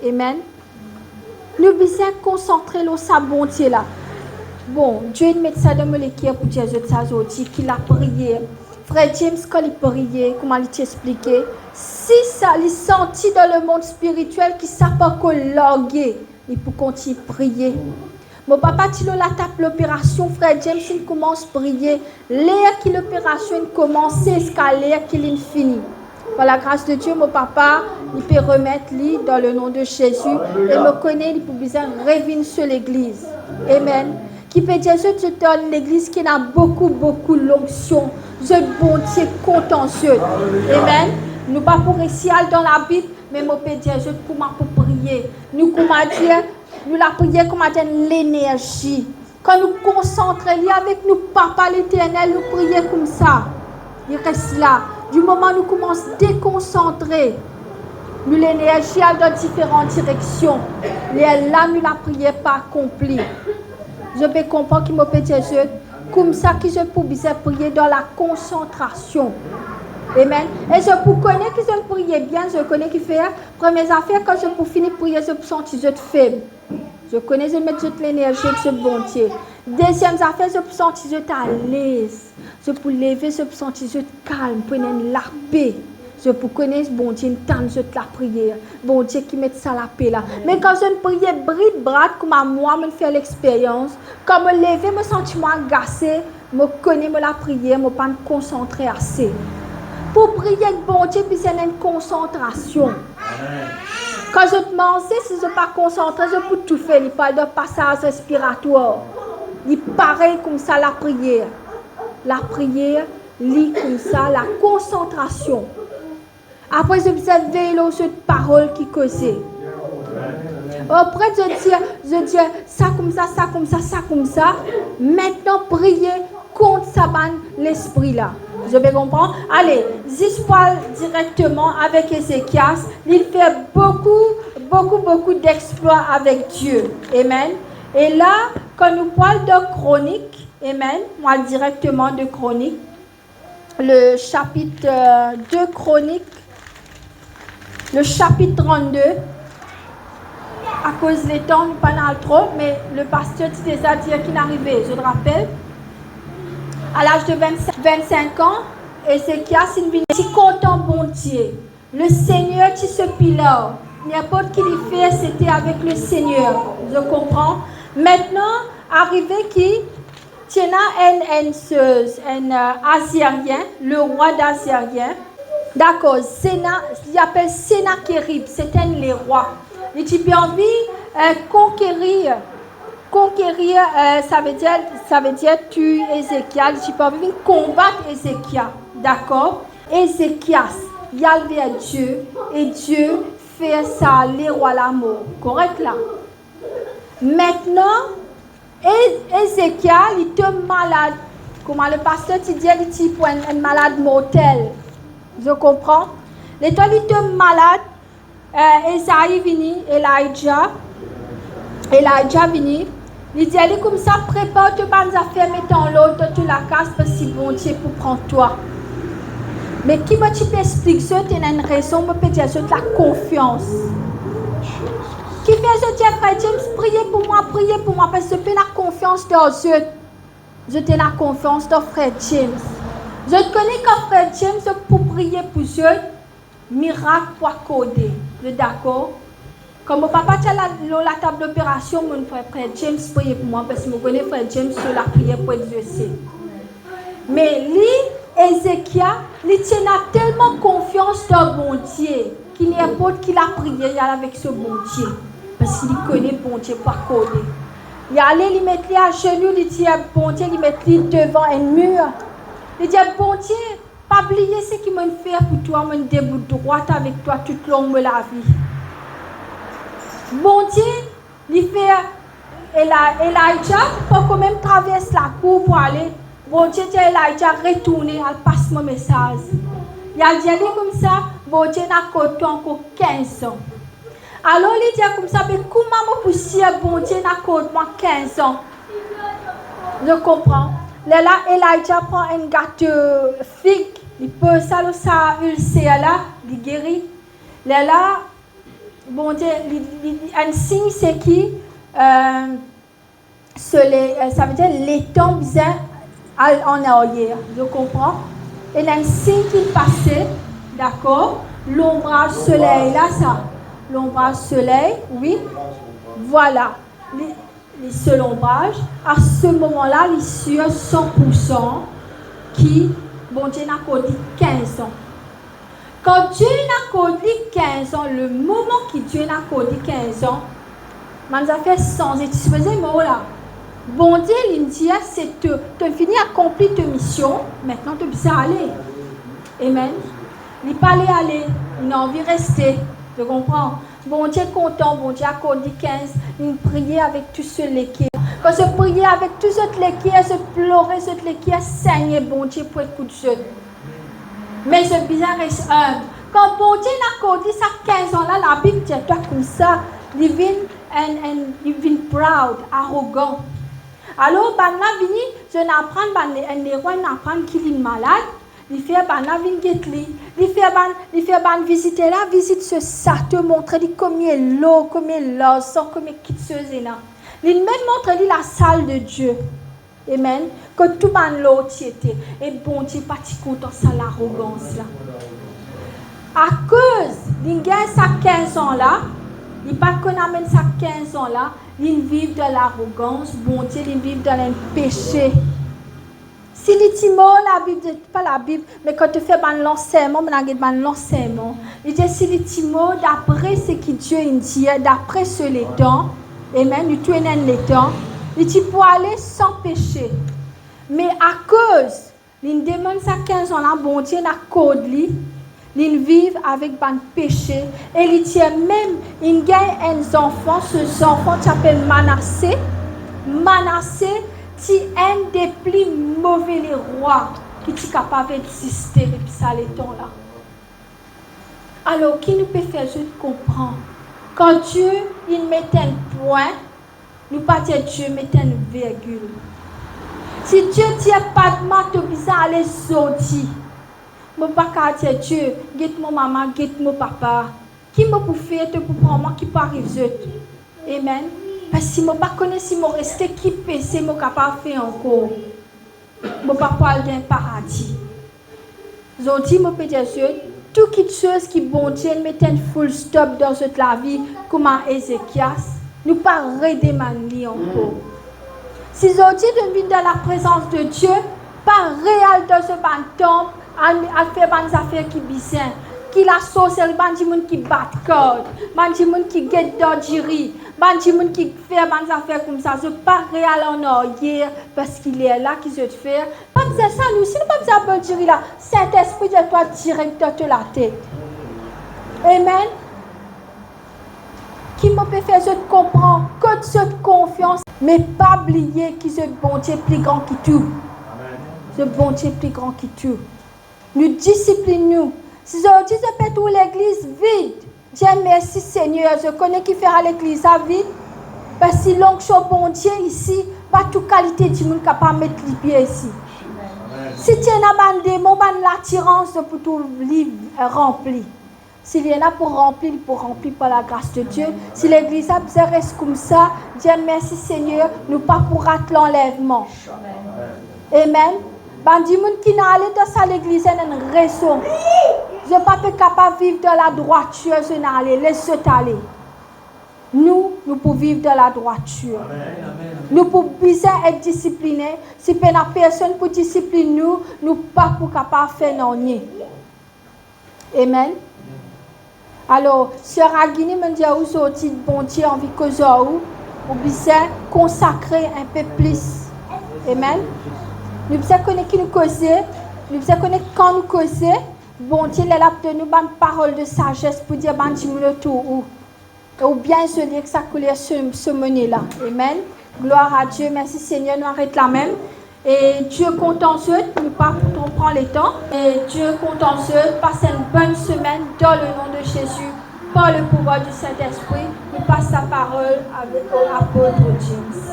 Amen. Nous besoin concentrer sur sa bonté là. Bon, Dieu met ça dans mon équipe pour dire ça aujourd'hui qu'il a prié. Frère James, quand il priait, comment il t'expliquait, si ça il senti dans le monde spirituel qu'il ne s'est pas collogué, il peut continuer à prier. Mon papa, il a tapé l'opération, frère James, il commence à prier. L'air que l'opération commence, jusqu'à l'air qu'il finit. Par la grâce de Dieu, mon papa, il peut remettre lui dans le nom de Jésus. Et me connaît, il peut bien revenir sur l'église. Amen. Qui peut dire, je te donne l'église qui a beaucoup l'onction. Je bon Dieu contentieux. Amen. Nous pas pour réussir dans la Bible, mais mon peut dire, je commence pour prier. Nous comment dire, nous la prière comment dire l'énergie. Quand nous concentrons avec nous, Papa l'Éternel, nous prions comme ça. Il reste là. Du moment où nous commençons à déconcentrer, nous l'énergie dans différentes directions. Et là, nous la prière pas accomplie. Je peux comprendre qu'il me peut dire comme ça que je peux bien prier dans la concentration. Amen. Et je peux connaître que je prier bien, je connais qui fait. Première affaire, quand je peux finir de prier, je peux sentir que je suis faible. Je connais, je mets toute l'énergie de ce bon Dieu. Deuxième affaire, je peux sentir que je suis à l'aise. Je peux lever, je peux sentir que je suis calme, prendre la paix. Je peux connaître bon Dieu, entendre la prière. Bon Dieu qui met ça la paix là. Mais quand je ne prie bride-brade, comme à moi, je fais l'expérience, quand je me lever, je me sens agacé, je connais la prière, je ne pas me concentrer assez. Pour prier bon Dieu, puis c'est une concentration. Quand je te mange, si je ne suis pas concentré, je peux tout faire. Il parle de passage respiratoire. Il paraît comme ça la prière. La prière, lit comme ça, la concentration. Après, je observe cette parole qui causait. Après, je dis ça comme ça, ça comme ça, ça comme ça. Maintenant, prier contre ça, l'esprit là. Je vais comprendre. Allez, Zispoil directement avec Ézéchias. Il fait beaucoup d'exploits avec Dieu. Amen. Et là, quand nous parlons de chronique, amen, moi directement de chronique, le chapitre 2 chronique, le chapitre 32, à cause des temps, nous ne parlons pas trop, mais le pasteur dit déjà dire qu'il est arrivé, je le rappelle. À l'âge de 25 ans, Ézéchias est content, bon Dieu. Le Seigneur qui se pilote. N'importe qui il fait, c'était avec le Seigneur. Je comprends. Maintenant, arrivé qui tient un Assyrien, le roi d'Assyrien. D'accord, il appelle Sennacherib, c'est un les rois. Il dit bien envie conquérir, ça veut dire tuer Ézéchias. Il dit pas envie combattre Ézéchias, d'accord. Ézéchias, il y a vers Dieu et Dieu fait ça les rois la mort, correct là. Maintenant, Ézéchias, il est malade. Comment le pasteur dit, il est pour un malade mortel. Je comprends. L'état il est malade. Esaïe vini, Elijah vini. Il dit, allez comme ça, prépare tes bonnes affaires, mets en l'autre, tu la casses, parce que bon Dieu pour prendre toi. Mais qui me tu peux expliquer ça, tu as une raison, me peut dire la confiance. Qui fait ce Dieu, frère James, priez pour moi, parce que je peux la confiance dans Dieu. Je te la confiance dans frère James. Je connais que frère James, pour prier pour Dieu, miracle pour accorder. Vous êtes d'accord? Comme mon papa tient la table d'opération, mon frère James prier pour moi, parce que je connais frère James sur la prière pour exaucer. Mais lui, Ézéchias, il tient tellement confiance dans bon Dieu, qu'il n'importe qui l'a prié avec ce bon Dieu. Parce qu'il connaît bon Dieu pour accorder. Il allait lui mettre à genoux, il dit bon Dieu, il met lui devant un mur. Il dit bon Dieu, pas oublier ce qu'il m'a fait pour toi, mon debout droit avec toi toute longue de la vie. Bon Dieu, il fait Elijah, pour quand même traverser la cour pour aller. Bon Dieu, Elijah retourner, elle passe mon message. Il a dit comme ça, bon Dieu n'a côté encore 15 ans. Alors il dit comme ça, mais comment me pousser bon Dieu n'a côté moi 15 ans? Je comprends. Là, Elijah prend un gâteau figue, il peut ça ulcère là, il guérit. Là, bon Dieu, un signe c'est qui ça veut dire les temps bien en arrière, je comprends. Et un signe qui passait, d'accord, l'ombrage soleil, là ça, l'ombrage soleil, oui, voilà, les seuls ombrages, à ce moment-là, il est sur 100% qui, bon Dieu n'a pas dit 15 ans. Quand Dieu n'a pas dit 15 ans, le moment que Dieu n'a pas dit 15 ans, man a fait sans et tu faisais mot là. Bon Dieu, il dit, c'est tu finis accomplir ta mission, maintenant tu peux aller. Amen. Il n'est pas aller, il a envie de rester. Tu comprends? Bon Dieu est content, bon Dieu a accordé 15, il priait avec tous ceux qui. Quand je priais avec tous ceux qui, je pleurais, ceux qui saignaient, bon Dieu pour écouter. Mais je bizarre reste humble. Quand bon Dieu n'a accordé ça 15 ans là, la Bible dit toi comme ça, il vient proud, arrogant. Alors, je n'apprends les rois n'apprennent qu'il est malade. Il fait visiter là, visite ce ça, te montrer combien l'eau, combien l'os, combien kitseuse est là. Il même montre la salle de Dieu. Amen. Que tout le monde était. Et bon Dieu, pas content ça l'arrogance là. À cause d'une guerre ça 15 ans là, il pas qu'on amène ça 15 ans là, ils vivent de l'arrogance, bon Dieu, ils vivent dans le péché. Si les timos, la Bible, pas la Bible, mais quand tu fais l'enseignement, il dit si les timos, d'après ce que Dieu dit, d'après ce les temps, amen, tu es les temps, il dit pour aller sans péché. Mais à cause, il demande ça 15 ans là, bon Dieu, n'a code li. Ils vivent avec un péché et ils tiennent même, ils gagnent un enfant, ce enfant s'appelle Manassé. Manassé, c'est un des plus mauvais les rois qui est capable d'exister depuis ça les temps là. Alors, qui nous peut faire juste comprendre? Quand Dieu il met un point, nous pas dire Dieu met une virgule. Si Dieu dit pas de maths, tu peux aller sortir. Je ne peux pas dire Dieu, guette mon maman, guette mon papa. Qui me peut faire pour prendre moi qui peut arriver? Amen. Parce que si je ne connais pas si je reste qui peut, si je suis capable de faire encore. Je ne peux pas aller dans le paradis. Je dis, je peux dire Dieu, toute chose qui bon Dieu met un full stop dans toute la vie, comme Ézéchias, nous ne pouvons pas redemander encore. Si je dis de vivre dans la présence de Dieu, pas réel dans ce temple, à faire des affaires qui bizarres, qui la sorcellerie, des gens qui battent code, des gens qui guettent d'orduri, des gens qui font des affaires comme ça, je pas réel en arrière parce qu'il est là qui se fait. Pas dire ça, nous, si nous pas dire d'orduri là, Saint-Esprit de toi direct dans la tête. Amen. Qui me peut faire je comprends que cette confiance, mais pas oublier que ce bon Dieu plus grand que tout. Ce bon Dieu plus grand que tout. Nous discipline-nous. Si aujourd'hui je peux trouver l'église vide, Dieu merci Seigneur, je connais qui fera l'église à vide. Parce que l'onction bon Dieu ici, pas toute qualité du monde capable de mettre les pieds ici. Si tu as un démon, l'attirance pour tout livre rempli. S'il y en a pour remplir par la grâce de Dieu. Si l'église reste comme ça, Dieu merci Seigneur, nous pas pour rater l'enlèvement. Amen. Bandi moun qui n'a allé dans l'église a une raison. Je ne suis pas capable de vivre dans la droiture, je n'ai allé, laisse-le aller. Nous pouvons vivre dans la droiture. Amen. Nous pouvons bien être disciplinés. Si personne pour discipliner nous, nous ne sommes pas capables de faire non. Amen. Alors, Sœur Aguini me dit aujourd'hui, bon Dieu, envie que ou bien consacrer un peu plus. Amen. Nous devons connaître qui nous cause, nous devons connaître quand nous cause. Bon Dieu, il a obtenu une parole de sagesse pour dire ben dis-moi le tout ou bien je dis que ça coule ce mener là. Amen. Gloire à Dieu. Merci Seigneur, nous arrête là même. Et Dieu compte en eux, nous pas on prend les temps. Et Dieu compte en eux, passez une bonne semaine dans le nom de Jésus, par le pouvoir du Saint-Esprit. Nous passe sa parole avec l'apôtre James.